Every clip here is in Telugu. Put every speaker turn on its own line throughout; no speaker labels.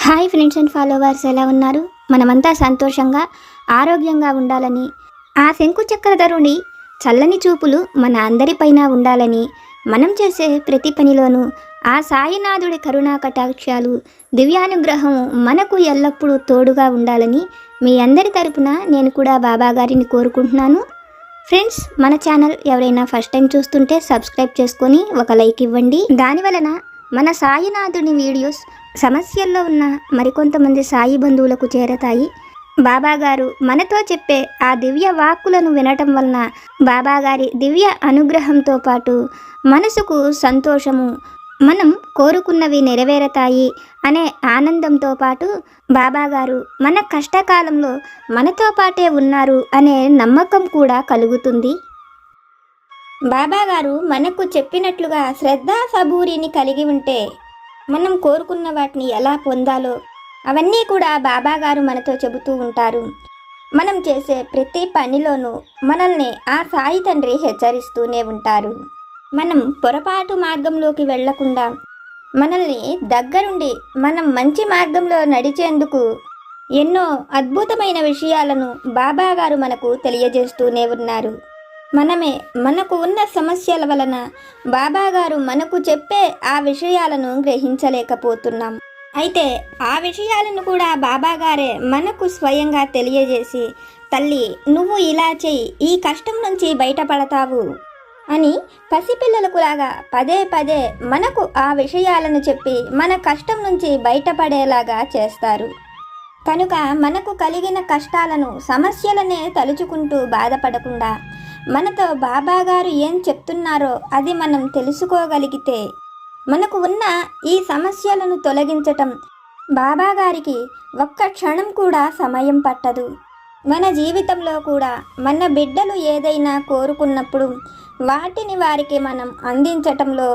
హాయ్ ఫ్రెండ్స్ అండ్ ఫాలోవర్స్, ఎలా ఉన్నారు? మనమంతా సంతోషంగా ఆరోగ్యంగా ఉండాలని, ఆ శంకు చక్రధరుని చల్లని చూపులు మన అందరిపైన ఉండాలని, మనం చేసే ప్రతి పనిలోనూ ఆ సాయినాథుడి కరుణా కటాక్షాలు, దివ్యానుగ్రహం మనకు ఎల్లప్పుడూ తోడుగా ఉండాలని మీ అందరి తరపున నేను కూడా బాబా గారిని కోరుకుంటున్నాను. ఫ్రెండ్స్, మన ఛానల్ ఎవరైనా ఫస్ట్ టైం చూస్తుంటే సబ్స్క్రైబ్ చేసుకొని ఒక లైక్ ఇవ్వండి. దానివలన మన సాయినాథుని వీడియోస్ సమస్యల్లో ఉన్న మరికొంతమంది సాయి బంధువులకు చేరతాయి. బాబాగారు మనతో చెప్పే ఆ దివ్య వాక్కులను వినటం వలన బాబాగారి దివ్య అనుగ్రహంతో పాటు మనసుకు సంతోషము, మనం కోరుకున్నవి నెరవేరతాయి అనే ఆనందంతో పాటు బాబాగారు మన కష్టకాలంలో మనతో పాటే ఉన్నారు అనే నమ్మకం కూడా కలుగుతుంది. బాబాగారు మనకు చెప్పినట్లుగా శ్రద్ధా సబూరిని కలిగి ఉంటే మనం కోరుకున్న వాటిని ఎలా పొందాలో అవన్నీ కూడా బాబాగారు మనతో చెబుతూ ఉంటారు. మనం చేసే ప్రతి పనిలోనూ మనల్ని ఆ సాయి తండ్రి హెచ్చరిస్తూనే ఉంటారు. మనం పొరపాటు మార్గంలోకి వెళ్లకుండా మనల్ని దగ్గరుండి మనం మంచి మార్గంలో నడిచేందుకు ఎన్నో అద్భుతమైన విషయాలను బాబాగారు మనకు తెలియజేస్తూనే ఉన్నారు. మనకు ఉన్న సమస్యల వలన బాబాగారు మనకు చెప్పే ఆ విషయాలను గ్రహించలేకపోతున్నాం. అయితే ఆ విషయాలను కూడా బాబాగారే మనకు స్వయంగా తెలియజేసి, తల్లి నువ్వు ఇలా చెయ్యి, ఈ కష్టం నుంచి బయటపడతావు అని పసిపిల్లలకు లాగా పదే పదే మనకు ఆ విషయాలను చెప్పి మన కష్టం నుంచి బయటపడేలాగా చేస్తారు. కనుక మనకు కలిగిన కష్టాలను, సమస్యలనే తలుచుకుంటూ బాధపడకుండా మనతో బాబాగారు ఏం చెప్తున్నారో అది మనం తెలుసుకోగలిగితే మనకు ఉన్న ఈ సమస్యలను తొలగించటం బాబాగారికి ఒక్క క్షణం కూడా సమయం పట్టదు. మన జీవితంలో కూడా మన బిడ్డలు ఏదైనా కోరుకున్నప్పుడు వాటిని వారికి మనం అందించటంలో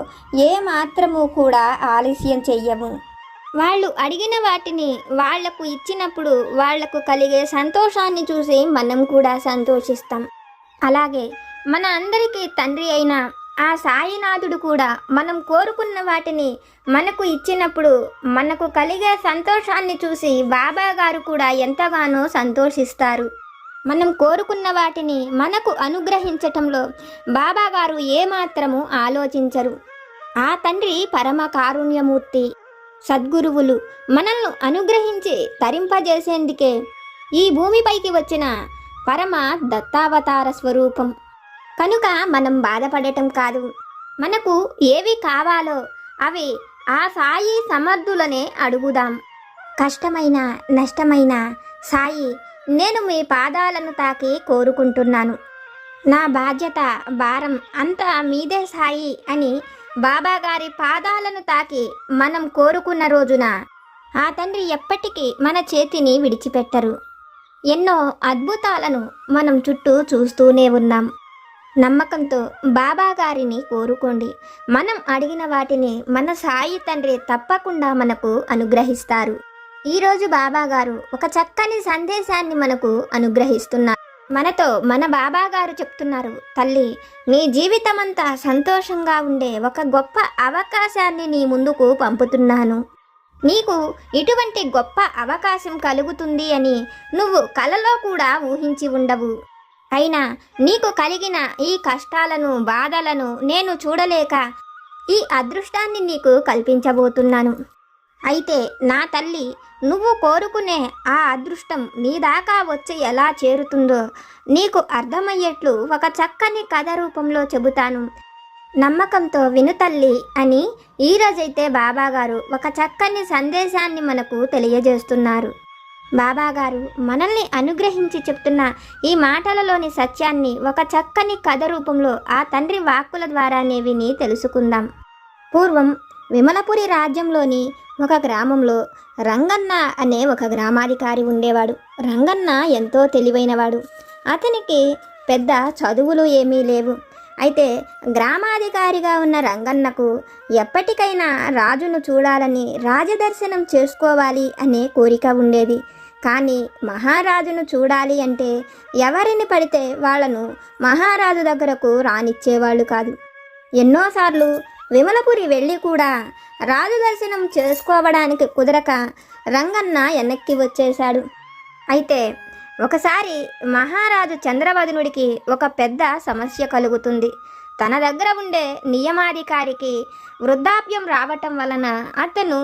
ఏమాత్రము కూడా ఆలస్యం చెయ్యము. వాళ్ళు అడిగిన వాటిని వాళ్లకు ఇచ్చినప్పుడు వాళ్లకు కలిగే సంతోషాన్ని చూసి మనం కూడా సంతోషిస్తాం. అలాగే మన అందరికీ తండ్రి అయిన ఆ సాయినాథుడు కూడా మనం కోరుకున్న వాటిని మనకు ఇచ్చినప్పుడు మనకు కలిగే సంతోషాన్ని చూసి బాబాగారు కూడా ఎంతగానో సంతోషిస్తారు. మనం కోరుకున్న వాటిని మనకు అనుగ్రహించటంలో బాబాగారు ఏమాత్రము ఆలోచించరు. ఆ తండ్రి పరమ కారుణ్యమూర్తి, సద్గురువులు మనల్ని అనుగ్రహించి తరింపజేసేందుకే ఈ భూమిపైకి వచ్చిన పరమ దత్తావతార స్వరూపం. కనుక మనం బాధపడటం కాదు, మనకు ఏవి కావాలో అవి ఆ సాయి సమర్థులనే అడుగుదాం. కష్టమైన నష్టమైన సాయి, నేను మీ పాదాలను తాకి కోరుకుంటున్నాను, నా బాధ్యత భారం అంతా మీదే సాయి అని బాబాగారి పాదాలను తాకి మనం కోరుకున్న రోజున ఆ తండ్రి ఎప్పటికీ మన చేతిని విడిచిపెట్టరు. ఎన్నో అద్భుతాలను మనం చుట్టూ చూస్తూనే ఉన్నాం. నమ్మకంతో బాబాగారిని కోరుకోండి. మనం అడిగిన వాటిని మన సాయి తండ్రి తప్పకుండా మనకు అనుగ్రహిస్తారు. ఈరోజు బాబాగారు ఒక చక్కని సందేశాన్ని మనకు అనుగ్రహిస్తున్నారు. మనతో మన బాబాగారు చెప్తున్నారు, తల్లి నీ జీవితమంతా సంతోషంగా ఉండే ఒక గొప్ప అవకాశాన్ని నీ ముందుకు పంపుతున్నాను. నీకు ఇటువంటి గొప్ప అవకాశం కలుగుతుంది అని నువ్వు కలలో కూడా ఊహించి ఉండవు. అయినా నీకు కలిగిన ఈ కష్టాలను, బాధలను నేను చూడలేక ఈ అదృష్టాన్ని నీకు కల్పించబోతున్నాను. అయితే నా తల్లి, నువ్వు కోరుకునే ఆ అదృష్టం నీ దాకా వచ్చి ఎలా చేరుతుందో నీకు అర్థమయ్యేట్లు ఒక చక్కని కథ రూపంలో చెబుతాను. నమ్మకంతో విను తల్లి అని ఈరోజైతే బాబాగారు ఒక చక్కని సందేశాన్ని మనకు తెలియజేస్తున్నారు. బాబాగారు మనల్ని అనుగ్రహించి చెప్తున్న ఈ మాటలలోని సత్యాన్ని ఒక చక్కని కథ రూపంలో ఆ తండ్రి వాక్కుల ద్వారానే విని తెలుసుకుందాం. పూర్వం విమలపురి రాజ్యంలోని ఒక గ్రామంలో రంగన్న అనే ఒక గ్రామాధికారి ఉండేవాడు. రంగన్న ఎంతో తెలివైనవాడు. అతనికి పెద్ద చదువులు ఏమీ లేవు. అయితే గ్రామాధికారిగా ఉన్న రంగన్నకు ఎప్పటికైనా రాజును చూడాలని, రాజదర్శనం చేసుకోవాలి అనే కోరిక ఉండేది. కానీ మహారాజును చూడాలి అంటే ఎవరిని పడితే వాళ్లను మహారాజు దగ్గరకు రానిచ్చేవాళ్ళు కాదు. ఎన్నోసార్లు విమలపురి వెళ్ళి కూడా రాజు దర్శనం చేసుకోవడానికి కుదరక రంగన్న వెనక్కి వచ్చేశాడు. అయితే ఒకసారి మహారాజు చంద్రవదనుడికి ఒక పెద్ద సమస్య కలుగుతుంది. తన దగ్గర ఉండే నియమాధికారికి వృద్ధాప్యం రావటం వలన అతను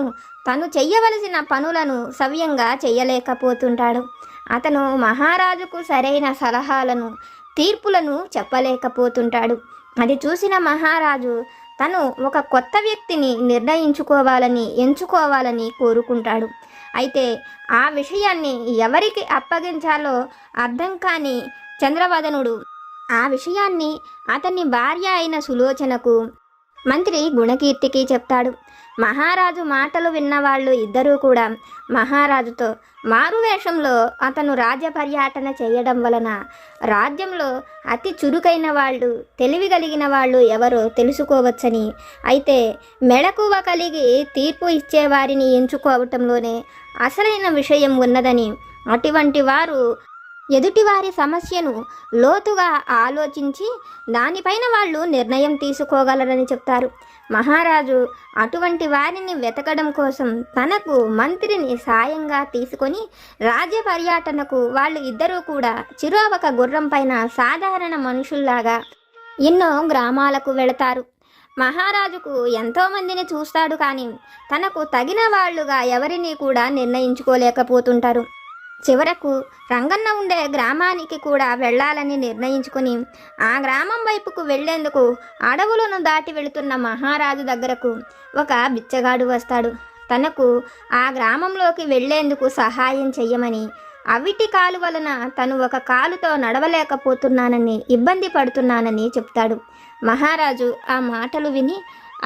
తను చెయ్యవలసిన పనులను సవ్యంగా చెయ్యలేకపోతుంటాడు. అతను మహారాజుకు సరైన సలహాలను తీర్పులను చెప్పలేకపోతుంటాడు. అది చూసిన మహారాజు తను ఒక కొత్త వ్యక్తిని ఎంచుకోవాలని కోరుకుంటాడు. అయితే ఆ విషయాన్ని ఎవరికి అప్పగించాలో అర్థం కాని చంద్రవదనుడు ఆ విషయాన్ని అతని భార్య అయిన సులోచనకు, మంత్రి గుణకీర్తికి చెప్తాడు. మహారాజు మాటలు విన్నవాళ్ళు ఇద్దరూ కూడా మహారాజుతో మారువేషంలో అతను రాజ్య పర్యటన చేయడం వలన రాజ్యంలో అతి చురుకైన వాళ్ళు, తెలివి కలిగిన వాళ్ళు ఎవరో తెలుసుకోవచ్చని, అయితే మెళకువ కలిగి తీర్పు ఇచ్చేవారిని ఎంచుకోవటంలోనే అసలైన విషయం ఉన్నదని, అటువంటి వారు ఎదుటివారి సమస్యను లోతుగా ఆలోచించి దానిపైన వాళ్ళు నిర్ణయం తీసుకోగలరని చెప్తారు. మహారాజు అటువంటి వారిని వెతకడం కోసం తనకు మంత్రిని సాయంగా తీసుకొని రాజ్య పర్యటనకు వాళ్ళు ఇద్దరూ కూడా చిరువక గుర్రం పైన సాధారణ మనుషుల్లాగా ఎన్నో గ్రామాలకు వెళతారు. మహారాజుకు ఎంతోమందిని చూస్తాడు, కానీ తనకు తగిన వాళ్ళుగా ఎవరిని కూడా నిర్ణయించుకోలేకపోతుంటారు. చివరకు రంగన్న ఉండే గ్రామానికి కూడా వెళ్ళాలని నిర్ణయించుకుని ఆ గ్రామం వైపుకు వెళ్లేందుకు అడవులను దాటి వెళుతున్న మహారాజు దగ్గరకు ఒక బిచ్చగాడు వస్తాడు. తనకు ఆ గ్రామంలోకి వెళ్లేందుకు సహాయం చెయ్యమని, అవిటి కాలు వలన తను ఒక కాలుతో నడవలేకపోతున్నానని, ఇబ్బంది పడుతున్నానని చెప్తాడు. మహారాజు ఆ మాటలు విని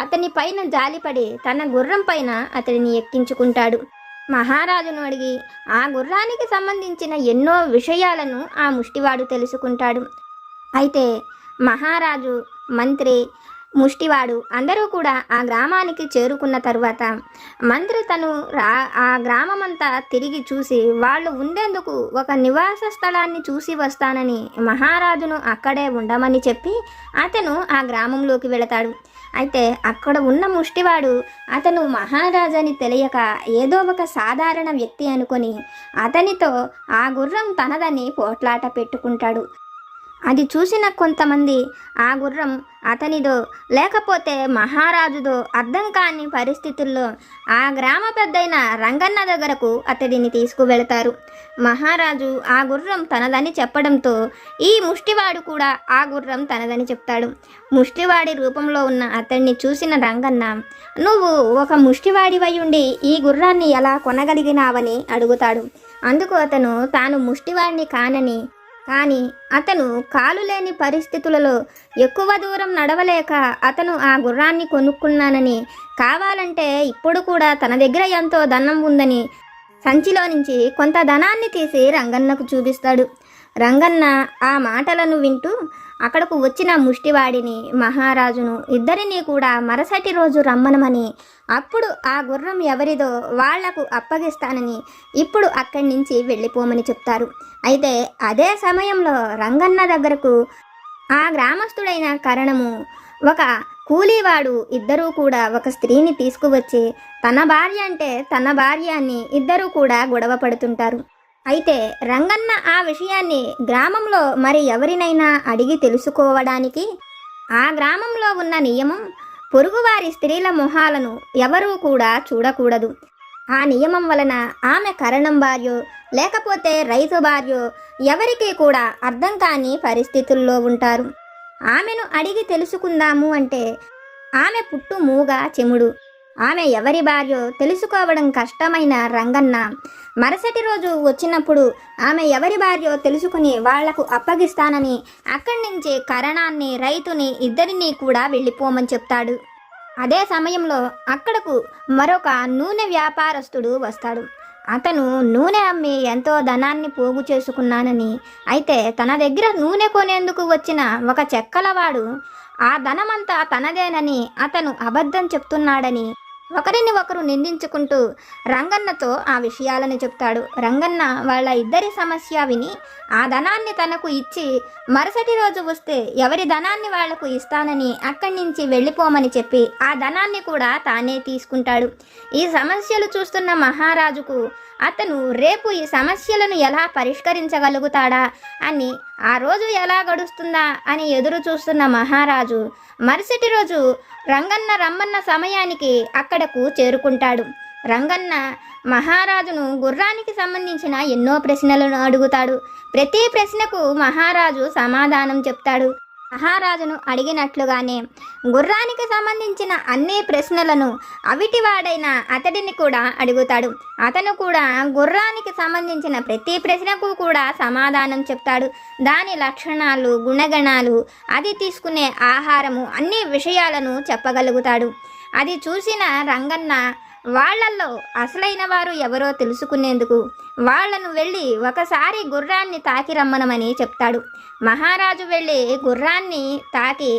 అతని పైన జాలిపడి తన గుర్రం పైన అతడిని ఎక్కించుకుంటాడు. మహారాజును అడిగి ఆ గుర్రానికి సంబంధించిన ఎన్నో విషయాలను ఆ ముష్టివాడు తెలుసుకుంటాడు. అయితే మహారాజు, మంత్రి, ముష్టివాడు అందరూ కూడా ఆ గ్రామానికి చేరుకున్న తరువాత మంత్రి తను ఆ గ్రామమంతా తిరిగి చూసి వాళ్ళు ఉండేందుకు ఒక నివాస స్థలాన్ని చూసి వస్తానని మహారాజును అక్కడే ఉండమని చెప్పి అతను ఆ గ్రామంలోకి వెళతాడు. అయితే అక్కడ ఉన్న ముష్టివాడు అతను మహారాజని తెలియక ఏదో ఒక సాధారణ వ్యక్తి అనుకొని అతనితో ఆ గుర్రం తనదని పోట్లాట పెట్టుకుంటాడు. అది చూసిన కొంతమంది ఆ గుర్రం అతనిదో లేకపోతే మహారాజుదో అర్థం కాని పరిస్థితుల్లో ఆ గ్రామ పెద్దయిన రంగన్న దగ్గరకు అతడిని తీసుకువెళతారు. మహారాజు ఆ గుర్రం తనదని చెప్పడంతో ఈ ముష్టివాడు కూడా ఆ గుర్రం తనదని చెప్తాడు. ముష్టివాడి రూపంలో ఉన్న అతన్ని చూసిన రంగన్న, నువ్వు ఒక ముష్టివాడివై ఉండి ఈ గుర్రాన్ని ఎలా కొనగలిగినావని అడుగుతాడు. అందుకు అతను తాను ముష్టివాడిని కానని, కానీ అతను కాలు లేని పరిస్థితులలో ఎక్కువ దూరం నడవలేక అతను ఆ గుర్రాన్ని కొనుక్కున్నానని, కావాలంటే ఇప్పుడు కూడా తన దగ్గర ఎంతో ధనం ఉందని సంచిలో నుంచి కొంత ధనాన్ని తీసి రంగన్నకు చూపిస్తాడు. రంగన్న ఆ మాటలను వింటూ అక్కడకు వచ్చిన ముష్టివాడిని, మహారాజును ఇద్దరినీ కూడా మరుసటి రోజు రమ్మనమని, అప్పుడు ఆ గుర్రం ఎవరిదో వాళ్లకు అప్పగిస్తానని, ఇప్పుడు అక్కడి నుంచి వెళ్ళిపోమని చెప్తారు. అయితే అదే సమయంలో రంగన్న దగ్గరకు ఆ గ్రామస్తుడైన కరణము, ఒక కూలీవాడు ఇద్దరూ కూడా ఒక స్త్రీని తీసుకువచ్చి తన భార్య అంటే తన భార్య అని ఇద్దరూ కూడా గొడవ పడుతుంటారు. అయితే రంగన్న ఆ విషయాన్ని గ్రామంలో మరి ఎవరినైనా అడిగి తెలుసుకోవడానికి ఆ గ్రామంలో ఉన్న నియమం, పొరుగువారి స్త్రీల మొహాలను ఎవరూ కూడా చూడకూడదు. ఆ నియమం వలన ఆమె కరణం భార్యో లేకపోతే రైతు భార్యో ఎవరికీ కూడా అర్థం కాని పరిస్థితుల్లో ఉంటారు. ఆమెను అడిగి తెలుసుకుందాము అంటే ఆమె పుట్టు మూగ చెముడు. ఆమె ఎవరి భార్యో తెలుసుకోవడం కష్టమైన రంగన్న మరుసటి రోజు వచ్చినప్పుడు ఆమె ఎవరి భార్యో తెలుసుకుని వాళ్లకు అప్పగిస్తానని అక్కడి నుంచి కరణాన్ని, రైతుని ఇద్దరినీ కూడా వెళ్ళిపోమని చెప్తాడు. అదే సమయంలో అక్కడకు మరొక నూనె వ్యాపారస్తుడు వస్తాడు. అతను నూనె అమ్మి ఎంతో ధనాన్ని పోగు చేసుకున్నానని, అయితే తన దగ్గర నూనె కొనేందుకు వచ్చిన ఒక చెక్కలవాడు ఆ ధనమంతా తనదేనని అతను అబద్ధం చెప్తున్నాడని ఒకరిని ఒకరు నిందించుకుంటూ రంగన్నతో ఆ విషయాలను చెప్తాడు. రంగన్న వాళ్ళ ఇద్దరి సమస్య విని ఆ ధనాన్ని తనకు ఇచ్చి మరుసటి రోజు వస్తే ఎవరి ధనాన్ని వాళ్లకు ఇస్తానని అక్కడి నుంచి వెళ్ళిపోమని చెప్పి ఆ ధనాన్ని కూడా తానే తీసుకుంటాడు. ఈ సమస్యలు చూస్తున్న మహారాజుకు అతను రేపు ఈ సమస్యలను ఎలా పరిష్కరించగలుగుతాడా అని, ఆ రోజు ఎలా గడుస్తుందా అని ఎదురు చూస్తున్న మహారాజు మరుసటి రోజు రంగన్న రమ్మన్న సమయానికి అక్కడకు చేరుకుంటాడు. రంగన్న మహారాజును గుర్రానికి సంబంధించిన ఎన్నో ప్రశ్నలను అడుగుతాడు. ప్రతి ప్రశ్నకు మహారాజు సమాధానం చెప్తాడు. మహారాజును అడిగినట్లుగానే గుర్రానికి సంబంధించిన అన్ని ప్రశ్నలను అవిటివాడైన అతడిని కూడా అడుగుతాడు. అతను కూడా గుర్రానికి సంబంధించిన ప్రతి ప్రశ్నకు కూడా సమాధానం చెప్తాడు. దాని లక్షణాలు, గుణగణాలు, అది తీసుకునే ఆహారము, అన్ని విషయాలను చెప్పగలుగుతాడు. అది చూసిన రంగన్న వాళ్లల్లో అసలైన వారు ఎవరో తెలుసుకునేందుకు వాళ్లను వెళ్ళి ఒకసారి గుర్రాన్ని తాకి రమ్మనమని చెప్తాడు. మహారాజు వెళ్ళి గుర్రాన్ని తాకి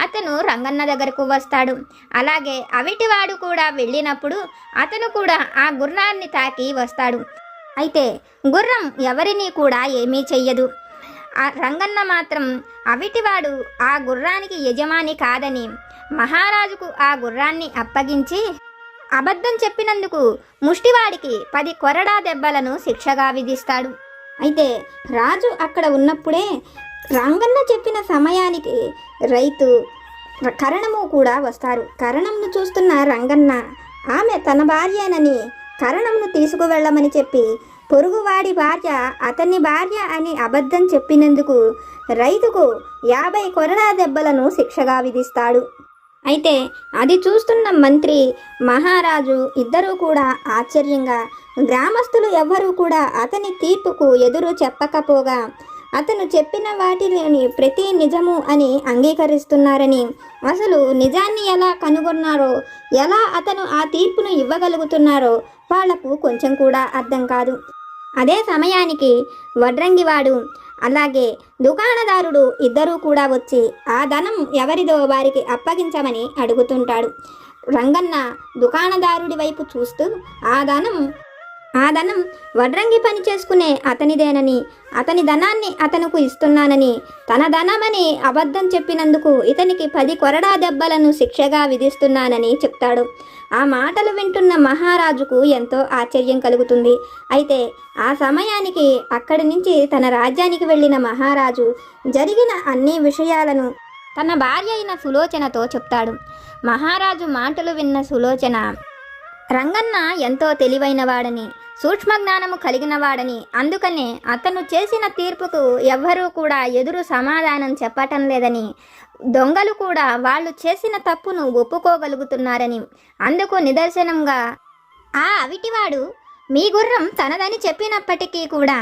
అతను రంగన్న దగ్గరకు వస్తాడు. అలాగే అవిటివాడు కూడా వెళ్ళినప్పుడు అతను కూడా ఆ గుర్రాన్ని తాకి వస్తాడు. అయితే గుర్రం ఎవరినీ కూడా ఏమీ చెయ్యదు. ఆ రంగన్న మాత్రం అవిటివాడు ఆ గుర్రానికి యజమాని కాదని మహారాజుకు ఆ గుర్రాన్ని అప్పగించి అబద్ధం చెప్పినందుకు ముష్టివాడికి 10 కొరడా దెబ్బలను శిక్షగా విధిస్తాడు. అయితే రాజు అక్కడ ఉన్నప్పుడే రంగన్న చెప్పిన సమయానికి రైతు కరణము కూడా వస్తారు. కరణంను చూస్తున్న రంగన్న ఆమె తన భార్యనని కరణంను తీసుకువెళ్ళమని చెప్పి పొరుగువాడి భార్య అతని భార్య అని అబద్ధం చెప్పినందుకు రైతుకు 50 కొరడా దెబ్బలను శిక్షగా విధిస్తాడు. అయితే అది చూస్తున్న మంత్రి, మహారాజు ఇద్దరూ కూడా ఆశ్చర్యంగా, గ్రామస్తులు ఎవ్వరూ కూడా అతని తీర్పుకు ఎదురు చెప్పకపోగా అతను చెప్పిన వాటిలోని ప్రతి నిజము అని అంగీకరిస్తున్నారని, అసలు నిజాన్ని ఎలా కనుగొన్నారో, ఎలా అతను ఆ తీర్పును ఇవ్వగలుగుతున్నారో వాళ్లకు కొంచెం కూడా అర్థం కాదు. అదే సమయానికి వడ్రంగివాడు అలాగే దుకాణదారుడు ఇద్దరూ కూడా వచ్చి ఆ ధనం ఎవరిదో వారికి అప్పగించమని అడుగుతుంటాడు. రంగన్న దుకాణదారుడి వైపు చూస్తూ ఆ ధనం వడ్రంగి పని చేసుకునే అతనిదేనని, అతని ధనాన్ని అతనుకు ఇస్తున్నానని, తన ధనమని అబద్ధం చెప్పినందుకు ఇతనికి 10 కొరడా దెబ్బలను శిక్షగా విధిస్తున్నానని చెప్తాడు. ఆ మాటలు వింటున్న మహారాజుకు ఎంతో ఆశ్చర్యం కలుగుతుంది. అయితే ఆ సమయానికి అక్కడి నుంచి తన రాజ్యానికి వెళ్ళిన మహారాజు జరిగిన అన్ని విషయాలను తన భార్య అయిన సులోచనతో చెప్తాడు. మహారాజు మాటలు విన్న సులోచన రంగన్న ఎంతో తెలివైనవాడని, సూక్ష్మజ్ఞానము కలిగినవాడని, అందుకనే అతను చేసిన తీర్పుకు ఎవ్వరూ కూడా ఎదురు సమాధానం చెప్పటం లేదని, దొంగలు కూడా వాళ్ళు చేసిన తప్పును ఒప్పుకోగలుగుతున్నారని, అందుకు నిదర్శనంగా ఆ అవిటివాడు మీ గుర్రం తనదని చెప్పినప్పటికీ కూడా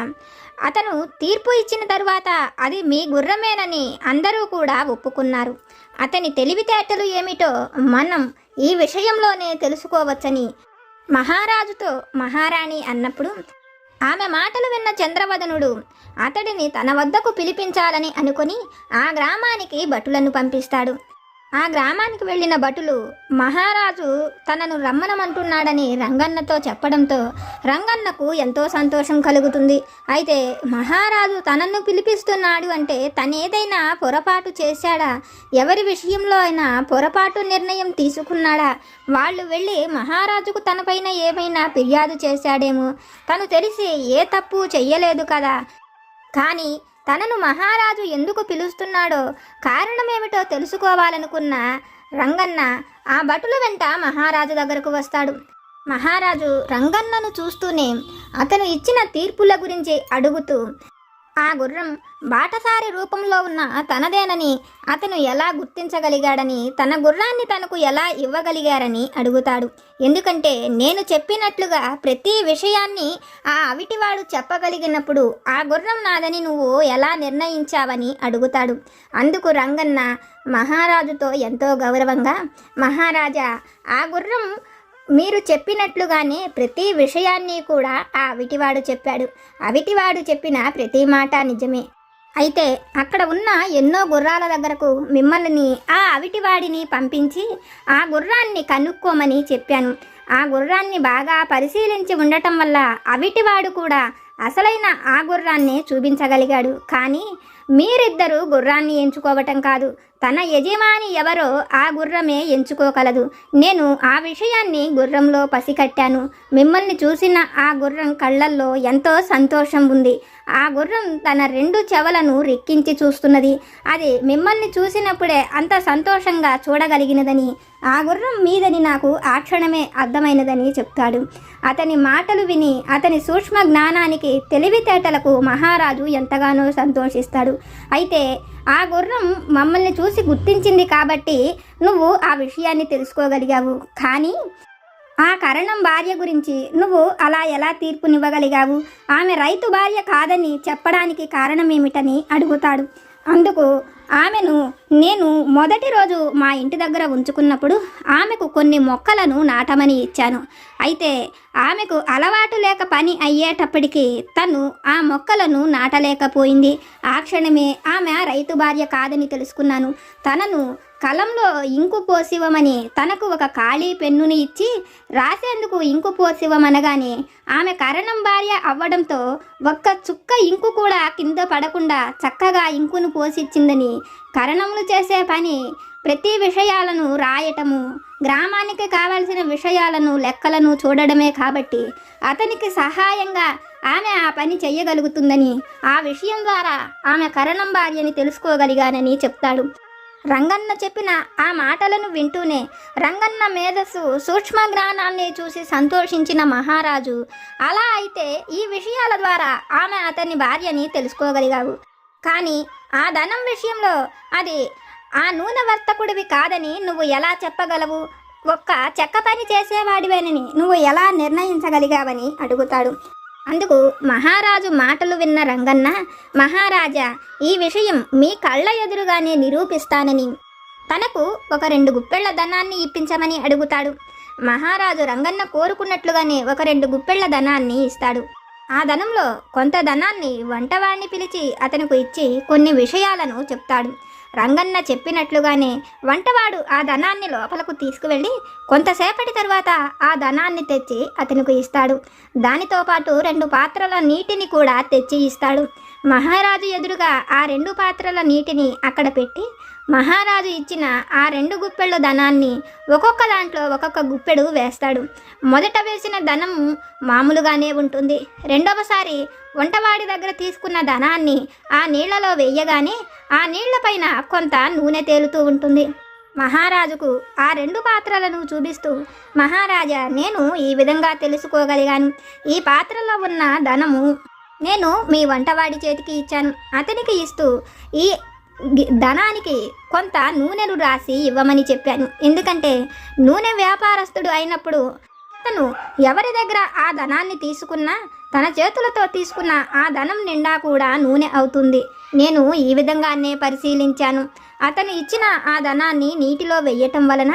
అతను తీర్పు ఇచ్చిన తరువాత అది మీ గుర్రమేనని అందరూ కూడా ఒప్పుకున్నారు. అతని తెలివితేటలు ఏమిటో మనం ఈ విషయంలోనే తెలుసుకోవచ్చని మహారాజుతో మహారాణి అన్నప్పుడు, ఆమె మాటలు విన్న చంద్రవదనుడు అతడిని తన వద్దకు పిలిపించాలని అనుకుని ఆ గ్రామానికి భటులను పంపిస్తాడు. ఆ గ్రామానికి వెళ్ళిన భటులు మహారాజు తనను రమ్మనమంటున్నాడని రంగన్నతో చెప్పడంతో రంగన్నకు ఎంతో సంతోషం కలుగుతుంది. అయితే మహారాజు తనను పిలిపిస్తున్నాడు అంటే తనేదైనా పొరపాటు చేశాడా, ఎవరి విషయంలో అయినా పొరపాటు నిర్ణయం తీసుకున్నాడా, వాళ్ళు వెళ్ళి మహారాజుకు తనపైన ఏమైనా ఫిర్యాదు చేశాడేమో, తను తెలిసి ఏ తప్పు చెయ్యలేదు కదా, కానీ తనను మహారాజు ఎందుకు పిలుస్తున్నాడో కారణమేమిటో తెలుసుకోవాలనుకున్న రంగన్న ఆ భటుల వెంట మహారాజు దగ్గరకు వస్తాడు. మహారాజు రంగన్నను చూస్తూనే అతను ఇచ్చిన తీర్పుల గురించి అడుగుతూ ఆ గుర్రం బాటసారి రూపంలో ఉన్న తనదేనని అతను ఎలా గుర్తించగలిగాడని, తన గుర్రాన్ని తనకు ఎలా ఇవ్వగలిగారని అడుగుతాడు. ఎందుకంటే నేను చెప్పినట్లుగా ప్రతి విషయాన్ని ఆ అవిటివాడు చెప్పగలిగినప్పుడు ఆ గుర్రం నాదని నువ్వు ఎలా నిర్ణయించావని అడుగుతాడు. అందుకు రంగన్న మహారాజుతో ఎంతో గౌరవంగా, మహారాజా, ఆ గుర్రం మీరు చెప్పినట్లుగానే ప్రతి విషయాన్ని కూడా ఆ అవిటివాడు చెప్పాడు. అవిటివాడు చెప్పిన ప్రతి మాట నిజమే. అయితే అక్కడ ఉన్న ఎన్నో గుర్రాల దగ్గరకు మిమ్మల్ని ఆ అవిటివాడిని పంపించి ఆ గుర్రాన్ని కనుక్కోమని చెప్పాను. ఆ గుర్రాన్ని బాగా పరిశీలించి ఉండటం వల్ల అవిటివాడు కూడా అసలైన ఆ గుర్రాన్ని చూపించగలిగాడు. కానీ మీరిద్దరూ గుర్రాన్ని ఎంచుకోవటం కాదు, తన యజమాని ఎవరో ఆ గుర్రమే ఎంచుకోగలదు. నేను ఆ విషయాన్ని గుర్రంలో పసికట్టాను. మిమ్మల్ని చూసిన ఆ గుర్రం కళ్ళల్లో ఎంతో సంతోషం ఉంది. ఆ గుర్రం తన 2 చెవులను రెక్కించి చూస్తున్నది. అది మిమ్మల్ని చూసినప్పుడే అంత సంతోషంగా చూడగలిగినదని, ఆ గుర్రం మీదని నాకు ఆ క్షణమే అర్థమైనదని చెప్తాడు. అతని మాటలు విని అతని సూక్ష్మ జ్ఞానానికి, తెలివితేటలకు మహారాజు ఎంతగానో సంతోషిస్తాడు. అయితే ఆ గుర్రం మమ్మల్ని చూసి గుర్తించింది కాబట్టి నువ్వు ఆ విషయాన్ని తెలుసుకోగలిగావు. కానీ ఆ కరణం భార్య గురించి నువ్వు అలా ఎలా తీర్పునివ్వగలిగావు? ఆమె రైతు భార్య కాదని చెప్పడానికి కారణమేమిటని అడుగుతాడు. అందుకు ఆమెను నేను మొదటి రోజు మా ఇంటి దగ్గర ఉంచుకున్నప్పుడు ఆమెకు కొన్ని మొక్కలను నాటమని ఇచ్చాను. అయితే ఆమెకు అలవాటు లేక పని అయ్యేటప్పటికీ తను ఆ మొక్కలను నాటలేకపోయింది. ఆ క్షణమే ఆమె రైతు భార్య కాదని తెలుసుకున్నాను. తనను కలంలో ఇంకు పోసివ్వమని తనకు ఒక ఖాళీ పెన్నుని ఇచ్చి రాసేందుకు ఇంకు పోసివ్వమనగానే ఆమె కరణం భార్య అవ్వడంతో ఒక్క చుక్క ఇంకు కూడా కింద పడకుండా చక్కగా ఇంకును పోసిచ్చిందని, కరణములు చేసే పని ప్రతి విషయాలను రాయటము, గ్రామానికి కావలసిన విషయాలను లెక్కలను చూడడమే కాబట్టి అతనికి సహాయంగా ఆమె ఆ పని చెయ్యగలుగుతుందని, ఆ విషయం ద్వారా ఆమె కరణం భార్యని తెలుసుకోగలిగానని చెప్తాడు. రంగన్న చెప్పిన ఆ మాటలను వింటూనే రంగన్న మేధస్సు, సూక్ష్మ జ్ఞానాన్ని చూసి సంతోషించిన మహారాజు, అలా అయితే ఈ విషయాల ద్వారా ఆమె అతని భార్యని తెలుసుకోగలిగావు. కానీ ఆ ధనం విషయంలో అది ఆ నూనె వర్తకుడివి కాదని నువ్వు ఎలా చెప్పగలవు? ఒక్క చెక్క పని చేసేవాడివేనని నువ్వు ఎలా నిర్ణయించగలిగావని అడుగుతాడు. అందుకు మహారాజు మాటలు విన్న రంగన్న, మహారాజా, ఈ విషయం మీ కళ్ళ ఎదురుగానే నిరూపిస్తానని తనకు ఒక 2 గుప్పెళ్ల ధనాన్ని ఇప్పించమని అడుగుతాడు. మహారాజు రంగన్న కోరుకున్నట్లుగానే ఒక 2 గుప్పెళ్ల ధనాన్ని ఇస్తాడు. ఆ ధనంలో కొంత ధనాన్ని వంటవాడిని పిలిచి అతనికి ఇచ్చి కొన్ని విషయాలను చెప్తాడు. రంగన్న చెప్పినట్లుగానే వంటవాడు ఆ ధనాన్ని లోపలకు తీసుకువెళ్ళి కొంతసేపటి తర్వాత ఆ ధనాన్ని తెచ్చి అతనికి ఇస్తాడు. దానితో పాటు 2 పాత్రల నీటిని కూడా తెచ్చి ఇస్తాడు. మహారాజు ఎదురుగా ఆ 2 పాత్రల నీటిని అక్కడ పెట్టి మహారాజు ఇచ్చిన ఆ 2 గుప్పెళ్ళ ధనాన్ని ఒక్కొక్క దాంట్లో ఒక్కొక్క గుప్పెడు వేస్తాడు. మొదట వేసిన ధనం మామూలుగానే ఉంటుంది. రెండవసారి వంటవాడి దగ్గర తీసుకున్న ధనాన్ని ఆ నీళ్లలో వేయగానే ఆ నీళ్లపైన కొంత నూనె తేలుతూ ఉంటుంది. మహారాజుకు ఆ 2 పాత్రలను చూపిస్తూ, మహారాజా, నేను ఈ విధంగా తెలుసుకోగలిగాను. ఈ పాత్రలో ఉన్న ధనము నేను మీ వంటవాడి చేతికి ఇచ్చాను. అతనికి ఇస్తూ ఈ ధనానికి కొంత నూనెను రాసి ఇవ్వమని చెప్పాను. ఎందుకంటే నూనె వ్యాపారస్తుడు అయినప్పుడు అతను ఎవరి దగ్గర ఆ ధనాన్ని తీసుకున్నా తన చేతులతో తీసుకున్న ఆ ధనం నిండా కూడా నూనె అవుతుంది. నేను ఈ విధంగానే పరిశీలించాను. అతను ఇచ్చిన ఆ ధనాన్ని నీటిలో వెయ్యటం వలన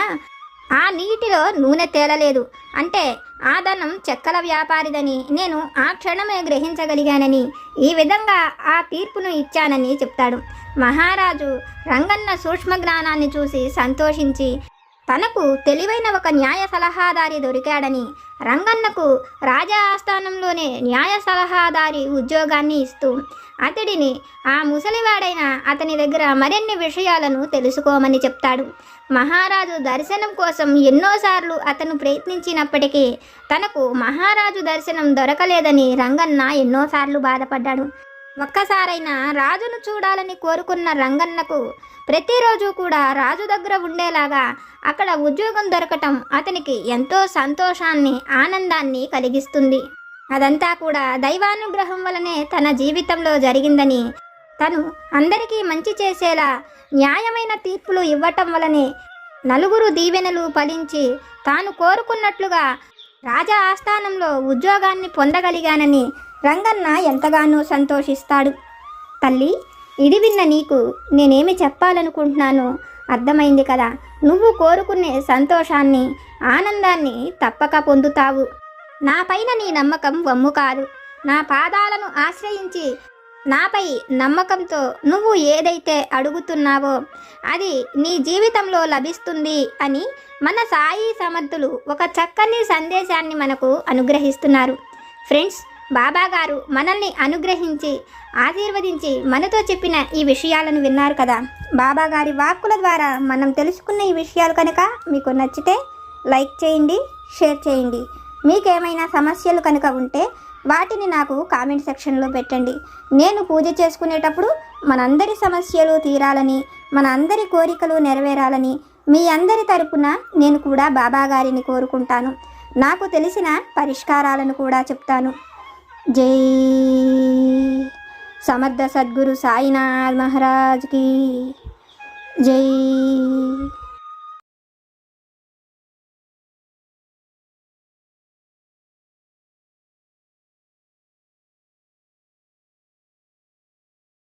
ఆ నీటిలో నూనె తేలలేదు. అంటే ఆ ధనం చెక్కల వ్యాపారిదని నేను ఆ క్షణమే గ్రహించగలిగానని, ఈ విధంగా ఆ తీర్పును ఇచ్చానని చెప్తాడు. మహారాజు రంగన్న సూక్ష్మ జ్ఞానాన్ని చూసి సంతోషించి తనకు తెలివైన ఒక న్యాయ సలహాదారి దొరికాడని, రంగన్నకు రాజా ఆస్థానంలోనే న్యాయ సలహాదారి ఉద్యోగాన్ని ఇస్తూ అతడిని ఆ ముసలివాడైన అతని దగ్గర మరిన్ని విషయాలను తెలుసుకోమని చెప్తాడు. మహారాజు దర్శనం కోసం ఎన్నోసార్లు అతను ప్రయత్నించినప్పటికీ తనకు మహారాజు దర్శనం దొరకలేదని రంగన్న ఎన్నోసార్లు బాధపడ్డాడు. ఒక్కసారైనా రాజును చూడాలని కోరుకున్న రంగన్నకు ప్రతిరోజు కూడా రాజు దగ్గర ఉండేలాగా అక్కడ ఉద్యోగం దొరకటం అతనికి ఎంతో సంతోషాన్ని, ఆనందాన్ని కలిగిస్తుంది. అదంతా కూడా దైవానుగ్రహం వలనే తన జీవితంలో జరిగిందని, తను అందరికీ మంచి చేసేలా న్యాయమైన తీర్పులు ఇవ్వటం వలనే నలుగురు దీవెనలు ఫలించి తాను కోరుకున్నట్లుగా రాజా ఆస్థానంలో ఉద్యోగాన్ని పొందగలిగానని రంగన్న ఎంతగానో సంతోషిస్తాడు. తల్లి, ఇది విన్న నీకు నేనేమి చెప్పాలనుకుంటున్నానో అర్థమైంది కదా. నువ్వు కోరుకునే సంతోషాన్ని, ఆనందాన్ని తప్పక పొందుతావు. నా పైన నీ నమ్మకం వమ్ము కాదు. నా పాదాలను ఆశ్రయించి నాపై నమ్మకంతో నువ్వు ఏదైతే అడుగుతున్నావో అది నీ జీవితంలో లభిస్తుంది అని మన సాయి సమర్థులు ఒక చక్కని సందేశాన్ని మనకు అనుగ్రహిస్తున్నారు. ఫ్రెండ్స్, బాబా గారు మనల్ని అనుగ్రహించి ఆశీర్వదించి మనతో చెప్పిన ఈ విషయాలను విన్నారు కదా. బాబా గారి వాక్కుల ద్వారా మనం తెలుసుకున్న ఈ విషయాలు కనుక మీకు నచ్చితే లైక్ చేయండి, షేర్ చేయండి. మీకేమైనా సమస్యలు కనుక ఉంటే వాటిని నాకు కామెంట్ సెక్షన్లో పెట్టండి. నేను పూజ చేసుకునేటప్పుడు మనందరి సమస్యలు తీరాలని, మన అందరి కోరికలు నెరవేరాలని మీ అందరి తరపున నేను కూడా బాబా గారిని కోరుకుంటాను. నాకు తెలిసిన పరిష్కారాలను కూడా చెప్తాను. జై సమర్థ సద్గురు సాయినాథ్ మహారాజ్కి జై.